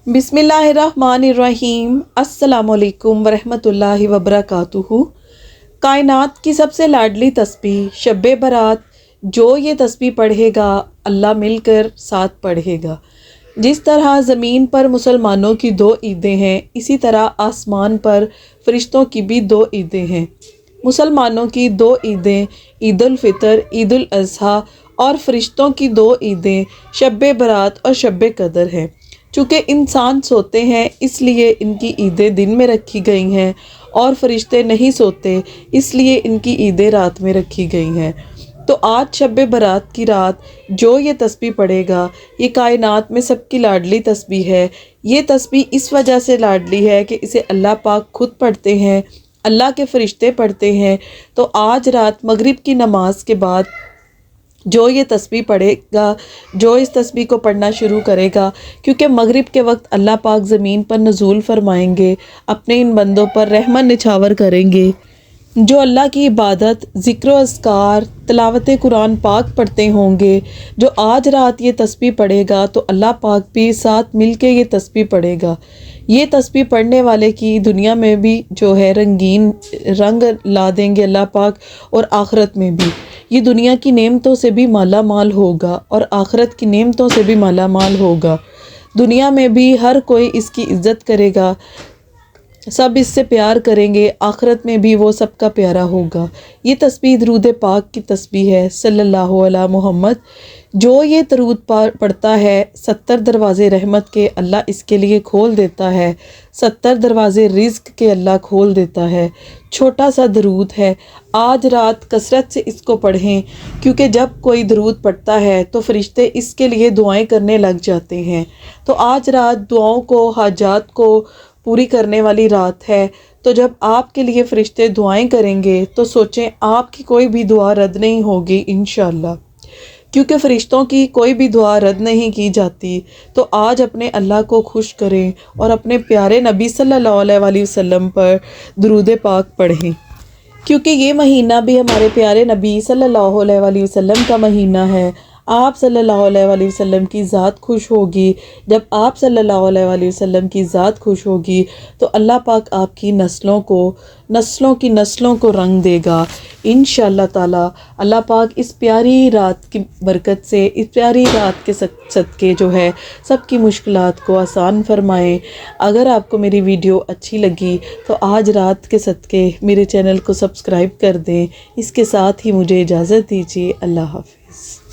बिस्मिल्लाहिर्रहमानिर्रहीम। अस्सलामुअलैकुम वरहमतुल्लाहि वबरकातुहू। कायनात की सबसे लाडली तस्बीह शब बरात, जो ये तस्बीह पढ़ेगा अल्लाह मिलकर साथ पढ़ेगा। जिस तरह ज़मीन पर मुसलमानों की दो ईदें हैं, इसी तरह आसमान पर फ़रिश्तों की भी दो ईदें हैं। मुसलमानों की दो ईदें ईद-उल फ़ितर, ईद-उल अज़हा और फ़रिश्तों की दो ईदें शब बरात और शब कदर हैं। चूँकि इंसान सोते हैं इसलिए इनकी ईदें दिन में रखी गई हैं और फ़रिश्ते नहीं सोते इसलिए इनकी ईदें रात में रखी गई हैं। तो आज शब बरात की रात जो ये तस्बीह पढ़ेगा, ये कायनात में सबकी लाडली तस्बीह है। ये तस्बीह इस वजह से लाडली है कि इसे अल्लाह पाक खुद पढ़ते हैं, अल्लाह के फ़रिश्ते पढ़ते हैं। तो आज रात मगरिब की नमाज के बाद जो ये तस्बीह पढ़ेगा, जो इस तस्बीह को पढ़ना शुरू करेगा, क्योंकि मगरिब के वक्त अल्लाह पाक ज़मीन पर नज़ूल फरमाएंगे, अपने इन बंदों पर रहमत निछावर करेंगे जो अल्लाह की इबादत, ज़िक्र व अस्कार, तिलावत कुरान पाक पढ़ते होंगे। जो आज रात ये तस्बीह पढ़ेगा तो अल्लाह पाक भी साथ मिल के ये तस्बीह पढ़ेगा। ये तस्बीह पढ़ने वाले की दुनिया में भी जो है रंगीन रंग ला देंगे अल्लाह पाक, और आखिरत में भी ये दुनिया की नेमतों से भी माला माल होगा और आखिरत की नेमतों से भी माला माल होगा। दुनिया में भी हर कोई इसकी इज़्ज़त करेगा, सब इससे प्यार करेंगे, आखिरत में भी वो सबका प्यारा होगा। ये तस्बीह दरूद पाक की तस्बीह है सल्लल्लाहु अलैहि मोहम्मद। जो ये दरूद पढ़ता है 70 दरवाज़े रहमत के अल्लाह इसके लिए खोल देता है, 70 दरवाज़े रिज़्क के अल्लाह खोल देता है। छोटा सा दरूद है, आज रात कसरत से इसको पढ़ें, क्योंकि जब कोई दरूद पढ़ता है तो फ़रिश्ते इसके लिए दुआएं करने लग जाते हैं। तो आज रात दुआओं को, हाजात को पूरी करने वाली रात है। तो जब आपके लिए फ़रिश्ते दुआएं करेंगे तो सोचें आपकी कोई भी दुआ रद्द नहीं होगी इंशाअल्लाह, क्योंकि फ़रिश्तों की कोई भी दुआ रद्द नहीं की जाती। तो आज अपने अल्लाह को खुश करें और अपने प्यारे नबी सल्लल्लाहु अलैहि वसल्लम पर दुरूद पाक पढ़ें, क्योंकि ये महीना भी हमारे प्यारे नबी सल्लल्लाहु अलैहि वसल्लम का महीना है। आप सल्लल्लाहु अलैहि वसल्लम की ज़ात खुश होगी। जब आप सल्लल्लाहु अलैहि वसल्लम की ज़ात खुश होगी तो अल्लाह पाक आपकी नस्लों की नस्लों को रंग देगा इंशाअल्लाह ताला। अल्लाह पाक इस प्यारी रात की बरकत से, इस प्यारी रात के सदके जो है सबकी मुश्किलात को आसान फरमाएँ। अगर आपको मेरी वीडियो अच्छी लगी तो आज रात के सदके मेरे चैनल को सब्सक्राइब कर दें। इसके साथ ही मुझे इजाज़त दीजिए। अल्लाह हाफ़िज़।